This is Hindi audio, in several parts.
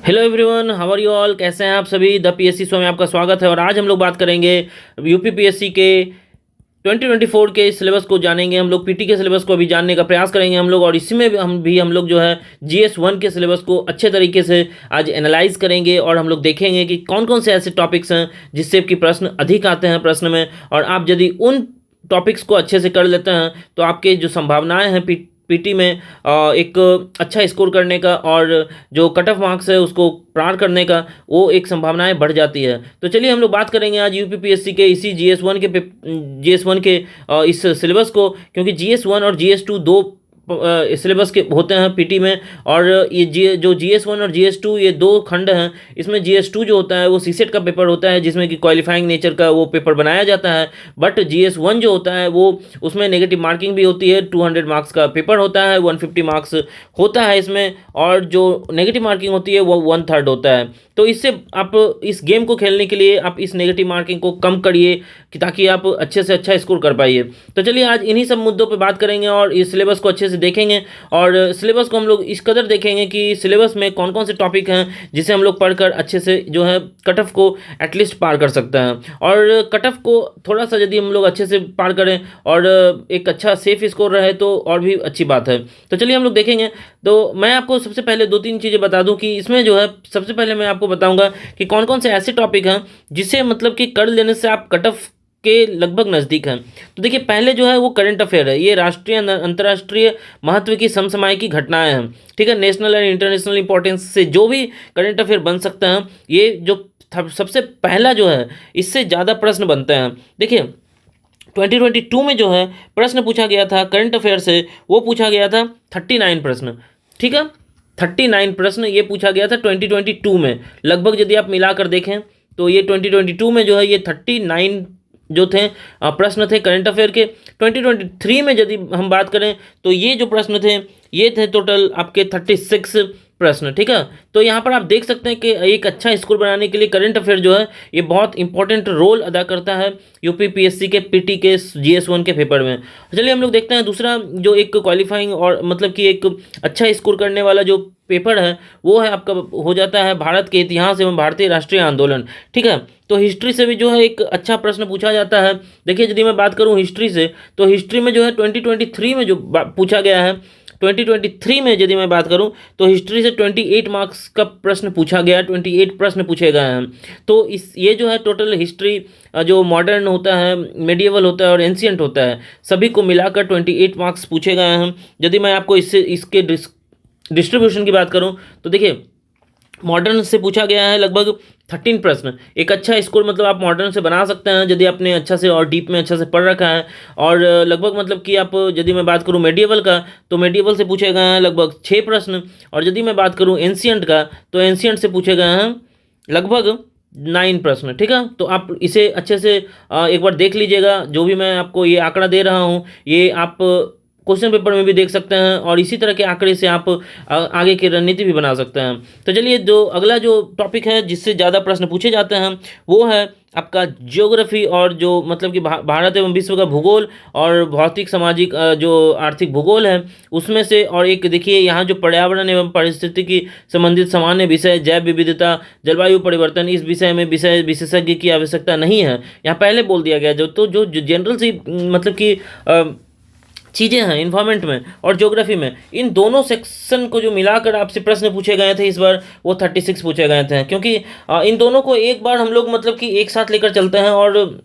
Hello everyone, how are you all. कैसे हैं आप सभी। द पीएससी शो में आपका स्वागत है। और आज हम लोग बात करेंगे यूपी पीएससी के 2024 के सिलेबस को जानेंगे। हम लोग पीटी के सिलेबस को अभी जानने का प्रयास करेंगे हम लोग, और इसी में हम लोग जो है जीएस 1 के सिलेबस को अच्छे तरीके से आज एनालाइज करेंगे। और हम लोग देखेंगे कि कौन कौन से ऐसे टॉपिक्स हैं जिससे कि प्रश्न अधिक आते हैं प्रश्न में, और आप यदि उन टॉपिक्स को अच्छे से कर लेते हैं तो आपके जो संभावनाएं हैं पीटी में एक अच्छा स्कोर करने का और जो कट ऑफ मार्क्स है उसको पार करने का, वो एक संभावनाएं बढ़ जाती है। तो चलिए हम लोग बात करेंगे आज यूपीपीएससी के इसी जीएस 1 के इस सिलेबस को, क्योंकि जीएस 1 और जीएस 2 दो सिलेबस के होते हैं पीटी में। और ये जो जीएस 1 और जीएस 2 ये दो खंड हैं। इसमें जीएस 2 जो होता है वो सीसेट का पेपर होता है, जिसमें कि क्वालिफाइंग नेचर का वो पेपर बनाया जाता है। बट जीएस 1 जो होता है वो उसमें नेगेटिव मार्किंग भी होती है। 200 मार्क्स का पेपर होता है, 150 मार्क्स होता है इसमें, और जो नेगेटिव मार्किंग होती है वो 1/3 होता है। तो इससे आप इस गेम को खेलने के लिए आप इस नेगेटिव मार्किंग को कम करिए कि ताकि आप अच्छे से अच्छा स्कोर कर पाइए। तो चलिए आज इन्हीं सब मुद्दों पे बात करेंगे और इस सिलेबस को अच्छे से देखेंगे। और सिलेबस को हम लोग इस कदर देखेंगे कि सिलेबस में कौन कौन से टॉपिक हैं जिसे हम लोग पढ़कर अच्छे से जो है कट ऑफ को एटलीस्ट पार कर सकते हैं। और कट ऑफ को थोड़ा सा यदि हम लोग अच्छे से पार करें और एक अच्छा सेफ स्कोर रहे तो और भी अच्छी बात है। तो चलिए हम लोग देखेंगे। तो मैं आपको सबसे पहले 2-3 चीज़ें बता दूं कि इसमें जो है सबसे पहले मैं आपको बताऊंगा कि कौन कौन से ऐसे टॉपिक हैं जिसे मतलब कि कर लेने से आप कट ऑफ के लगभग नज़दीक हैं। तो देखिए पहले जो है वो करंट अफेयर है। ये राष्ट्रीय अंतर्राष्ट्रीय महत्व की समसामयिक घटनाएं हैं, ठीक है। नेशनल एंड इंटरनेशनल इंपॉर्टेंस से जो भी करंट अफेयर बन सकते हैं, ये जो सबसे पहला जो है इससे ज़्यादा प्रश्न बनते हैं। देखिए 2022 में जो है प्रश्न पूछा गया था करंट अफेयर से, वो पूछा गया था 39 प्रश्न, ठीक है। 39 प्रश्न ये पूछा गया था 2022 में। लगभग यदि आप मिलाकर देखें तो ये 2022 में जो है ये 39 जो थे प्रश्न थे करंट अफेयर के। 2023 में यदि हम बात करें तो ये जो प्रश्न थे ये थे टोटल आपके 36 प्रश्न, ठीक है। तो यहाँ पर आप देख सकते हैं कि एक अच्छा स्कोर बनाने के लिए करंट अफेयर जो है ये बहुत इंपॉर्टेंट रोल अदा करता है यूपीपीएससी के पीटी के जीएस 1 के पेपर में। चलिए हम लोग देखते हैं दूसरा जो एक क्वालिफाइंग और मतलब कि एक अच्छा स्कोर करने वाला जो पेपर है वो है आपका हो जाता है भारत के इतिहास एवं भारतीय राष्ट्रीय आंदोलन, ठीक है। तो हिस्ट्री से भी जो है एक अच्छा प्रश्न पूछा जाता है। देखिए यदि मैं बात करूं हिस्ट्री से, तो हिस्ट्री में जो है 2023 में जो पूछा गया है, 2023 में यदि मैं बात करूं तो हिस्ट्री से 28 मार्क्स का प्रश्न पूछा गया, 28 प्रश्न पूछे गए हैं। तो इस ये जो है टोटल हिस्ट्री जो मॉडर्न होता है, मेडिएवल होता है और एंशियंट होता है, सभी को मिलाकर 28 मार्क्स पूछे गए हैं। यदि मैं आपको इसके डिस्ट्रीब्यूशन की बात करूं तो देखिए मॉडर्न से पूछा गया है लगभग 13 प्रश्न। एक अच्छा स्कोर मतलब आप मॉडर्न से बना सकते हैं यदि आपने अच्छा से और डीप में अच्छा से पढ़ रखा है। और लगभग मतलब कि आप यदि मैं बात करूं मेडिएवल का तो मेडिएवल से पूछे गए हैं लगभग 6 प्रश्न। और यदि मैं बात करूं एंशियंट का तो एंशियंट से पूछे गए हैं लगभग 9 प्रश्न, ठीक है। तो आप इसे अच्छे से एक बार देख लीजिएगा। जो भी मैं आपको ये आंकड़ा दे रहा हूँ ये आप क्वेश्चन पेपर में भी देख सकते हैं, और इसी तरह के आंकड़े से आप आगे की रणनीति भी बना सकते हैं। तो चलिए जो अगला जो टॉपिक है जिससे ज़्यादा प्रश्न पूछे जाते हैं वो है आपका ज्योग्राफी, और जो मतलब कि भारत एवं विश्व का भूगोल और भौतिक सामाजिक जो आर्थिक भूगोल है उसमें से। और एक देखिए यहाँ जो पर्यावरण एवं पारिस्थितिकी संबंधित सामान्य विषय, जैव विविधता, जलवायु परिवर्तन, इस विषय में विषय विशेषज्ञ की आवश्यकता नहीं है, यहाँ पहले बोल दिया गया। जो जनरल सी मतलब कि चीज़ें हैं इन्वायरमेंट में और ज्योग्राफी में, इन दोनों सेक्शन को जो मिलाकर आपसे प्रश्न पूछे गए थे इस बार वो 36 पूछे गए थे। क्योंकि इन दोनों को एक बार हम लोग मतलब कि एक साथ लेकर चलते हैं, और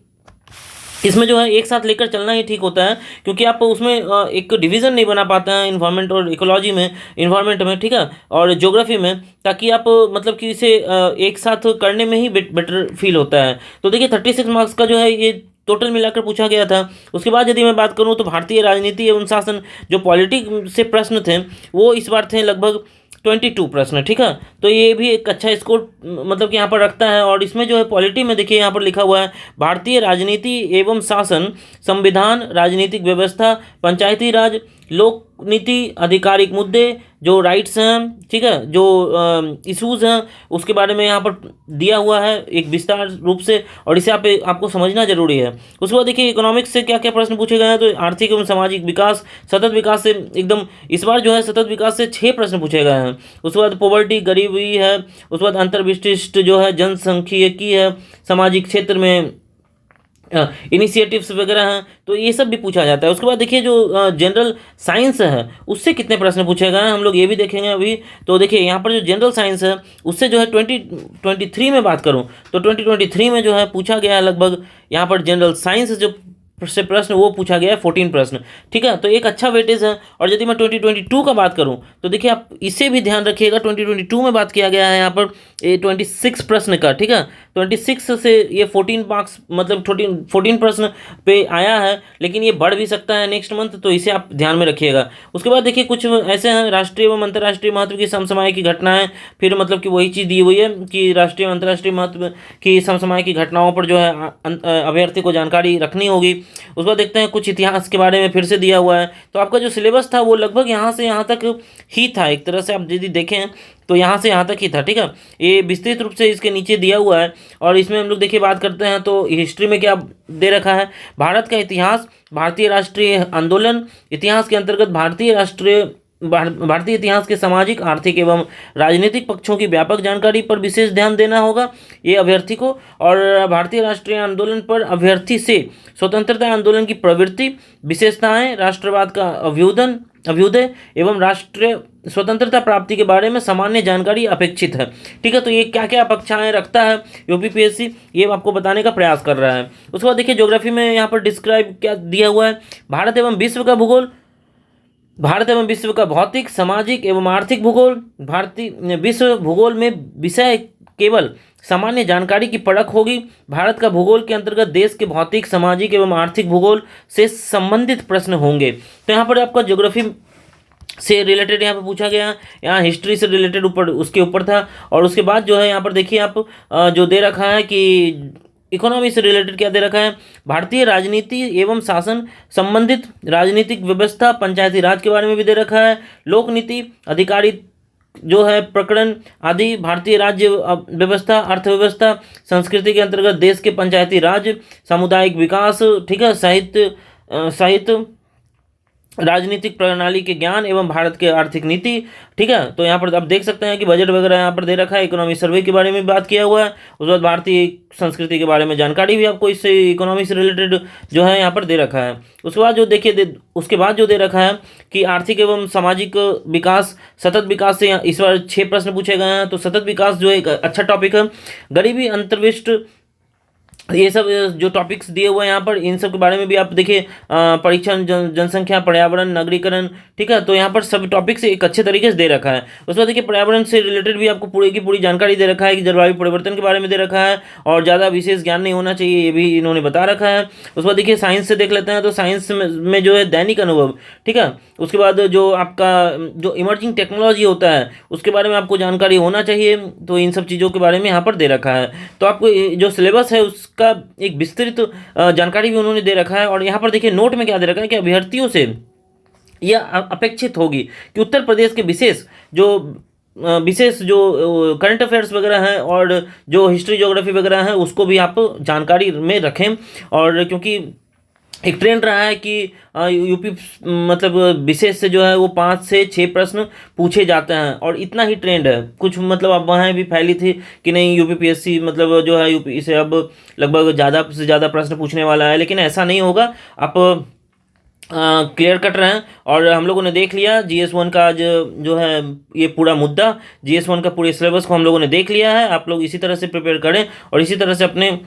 इसमें जो है एक साथ लेकर चलना ही ठीक होता है, क्योंकि आप उसमें एक डिवीज़न नहीं बना पाते हैं इन्वायरमेंट और इकोलॉजी में, इन्वायरमेंट में, ठीक है, और ज्योग्राफी में, ताकि आप मतलब कि इसे एक साथ करने में ही बेटर फील होता है। तो देखिए 36 मार्क्स का जो है ये टोटल मिलाकर पूछा गया था। उसके बाद यदि मैं बात करूं तो भारतीय राजनीति एवं शासन जो पॉलिटिक्स से प्रश्न थे वो इस बार थे लगभग 22 प्रश्न, ठीक है। तो ये भी एक अच्छा स्कोर मतलब कि यहाँ पर रखता है। और इसमें जो है पॉलिटी में देखिए यहाँ पर लिखा हुआ है भारतीय राजनीति एवं शासन, संविधान, राजनीतिक व्यवस्था, पंचायती राज, लोक नीति, आधिकारिक मुद्दे, जो राइट्स हैं, ठीक है, जो इश्यूज हैं, उसके बारे में यहाँ पर दिया हुआ है एक विस्तार रूप से, और इसे आपको समझना जरूरी है। उसके बाद देखिए इकोनॉमिक्स से क्या क्या प्रश्न पूछे गए हैं, तो आर्थिक एवं सामाजिक विकास, सतत विकास से एकदम इस बार जो है सतत विकास से 6 प्रश्न पूछे गए हैं। उसके बाद पॉवर्टी, गरीबी है। उसके बाद अंतर्विशिष्ट जो है जनसांख्यिकी है, सामाजिक क्षेत्र में इनिशिएटिव्स वगैरह हैं, तो ये सब भी पूछा जाता है। उसके बाद देखिए जो जनरल साइंस है उससे कितने प्रश्न पूछे गए हैं हम लोग ये भी देखेंगे अभी। तो देखिए यहाँ पर जो जनरल साइंस है उससे जो है 2023 में बात करूँ तो 2023 में जो है पूछा गया है लगभग यहाँ पर जनरल साइंस जो से प्रश्न वो पूछा गया है 14 प्रश्न, ठीक है, तो एक अच्छा वेटेज है। और यदि मैं 2022 का बात करूं तो देखिए आप इसे भी ध्यान रखिएगा, 2022 में बात किया गया है यहाँ पर 26 प्रश्न का, ठीक है, 26 से ये 14 मार्क्स मतलब 14 प्रश्न पे आया है, लेकिन ये बढ़ भी सकता है नेक्स्ट मंथ, तो इसे आप ध्यान में रखिएगा। उसके बाद देखिए कुछ ऐसे हैं राष्ट्रीय एवं अंतर्राष्ट्रीय महत्व की समसामयिक की घटनाएं, फिर मतलब कि वही चीज़ दी हुई है कि राष्ट्रीय एवं अंतर्राष्ट्रीय महत्व की समसामयिक की घटनाओं पर जो है अभ्यर्थी को जानकारी रखनी होगी। उसके बाद देखते हैं कुछ इतिहास के बारे में फिर से दिया हुआ है। तो आपका जो सिलेबस था वो लगभग यहाँ से यहाँ तक ही था, एक तरह से आप यदि देखें तो यहाँ से यहाँ तक ही था, ठीक है। ये विस्तृत रूप से इसके नीचे दिया हुआ है, और इसमें हम लोग देखिए बात करते हैं तो हिस्ट्री में क्या दे रखा है, भारत का इतिहास, भारतीय राष्ट्रीय आंदोलन, इतिहास के अंतर्गत भारतीय इतिहास के सामाजिक, आर्थिक एवं राजनीतिक पक्षों की व्यापक जानकारी पर विशेष ध्यान देना होगा ये अभ्यर्थी को। और भारतीय राष्ट्रीय आंदोलन पर अभ्यर्थी से स्वतंत्रता आंदोलन की प्रवृत्ति, विशेषताएं, राष्ट्रवाद का अभ्युदय एवं राष्ट्रीय स्वतंत्रता प्राप्ति के बारे में सामान्य जानकारी अपेक्षित है, ठीक है। तो ये क्या क्या अपेक्षाएं रखता है यूपीपीएससी, ये आपको बताने का प्रयास कर रहा है। उसके बाद देखिए ज्योग्राफी में यहाँ पर डिस्क्राइब क्या दिया हुआ है, भारत एवं विश्व का भूगोल, भारत एवं विश्व का भौतिक, सामाजिक एवं आर्थिक भूगोल, भारतीय विश्व भूगोल में विषय केवल सामान्य जानकारी की परख होगी। भारत का भूगोल के अंतर्गत देश के भौतिक, सामाजिक एवं आर्थिक भूगोल से संबंधित प्रश्न होंगे। तो यहाँ पर आपका ज्योग्राफी से रिलेटेड यहाँ पे पूछा गया, यहाँ हिस्ट्री से रिलेटेड ऊपर उसके ऊपर था। और उसके बाद जो है यहाँ पर देखिए आप जो दे रखा है कि इकोनॉमी से रिलेटेड क्या दे रखा है, भारतीय राजनीति एवं शासन संबंधित राजनीतिक व्यवस्था, पंचायती राज के बारे में भी दे रखा है, लोक नीति, अधिकारी जो है प्रकरण आदि, भारतीय राज्य व्यवस्था, अर्थव्यवस्था, संस्कृति के अंतर्गत देश के पंचायती राज, सामुदायिक विकास, ठीक है, साहित्य, राजनीतिक प्रणाली के ज्ञान एवं भारत के आर्थिक नीति, ठीक है। तो यहाँ पर आप देख सकते हैं कि बजट वगैरह यहाँ पर दे रखा है, इकोनॉमी सर्वे के बारे में बात किया हुआ है। उसके बाद भारतीय संस्कृति के बारे में जानकारी भी आपको इससे इकोनॉमी से रिलेटेड जो है यहाँ पर दे रखा है। उसके बाद जो देखिए उसके बाद जो दे रखा है कि आर्थिक एवं सामाजिक विकास, सतत विकास से इस बार 6 प्रश्न पूछे गए हैं। तो सतत विकास जो एक अच्छा टॉपिक है, गरीबी, अंतर्विष्ट, ये सब जो टॉपिक्स दिए हुए हैं यहाँ पर, इन सब के बारे में भी आप देखिए, परीक्षण, जनसंख्या, पर्यावरण, नगरीकरण, ठीक है। तो यहाँ पर सब टॉपिक्स एक अच्छे तरीके से दे रखा है। उसके बाद देखिए पर्यावरण से रिलेटेड भी आपको पूरी की पूरी जानकारी दे रखा है कि जलवायु परिवर्तन के बारे में दे रखा है, और ज़्यादा विशेष ज्ञान नहीं होना चाहिए, ये भी इन्होंने बता रखा है। उसके बाद देखिए साइंस से देख लेते हैं, तो साइंस में जो है दैनिक अनुभव, ठीक है। उसके बाद जो आपका जो इमर्जिंग टेक्नोलॉजी होता है उसके बारे में आपको जानकारी होना चाहिए, तो इन सब चीज़ों के बारे में यहाँ पर दे रखा है। तो आपको जो सिलेबस है का एक विस्तृत जानकारी भी उन्होंने दे रखा है। और यहाँ पर देखिए नोट में क्या दे रखा है कि अभ्यर्थियों से यह अपेक्षित होगी कि उत्तर प्रदेश के विशेष जो करंट अफेयर्स वगैरह हैं और जो हिस्ट्री, ज्योग्राफी वगैरह हैं उसको भी आप जानकारी में रखें। और क्योंकि एक ट्रेंड रहा है कि यूपी मतलब विशेष से जो है वो 5 से 6 प्रश्न पूछे जाते हैं, और इतना ही ट्रेंड है। कुछ मतलब अब वहाँ भी फैली थी कि नहीं यूपीपीएससी मतलब जो है यूपी से अब लगभग ज़्यादा से ज़्यादा प्रश्न पूछने वाला है, लेकिन ऐसा नहीं होगा। आप क्लियर कट रहे हैं। और हम लोगों ने देख लिया GS1 का जो है ये पूरा मुद्दा, GS1 का पूरे सिलेबस को हम लोगों ने देख लिया है। आप लोग इसी तरह से प्रिपेयर करें और इसी तरह से अपने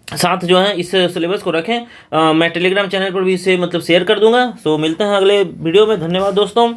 साथ जो है इस सिलेबस को रखें। मैं टेलीग्राम चैनल पर भी इसे मतलब शेयर कर दूंगा। सो मिलते हैं अगले वीडियो में। धन्यवाद दोस्तों।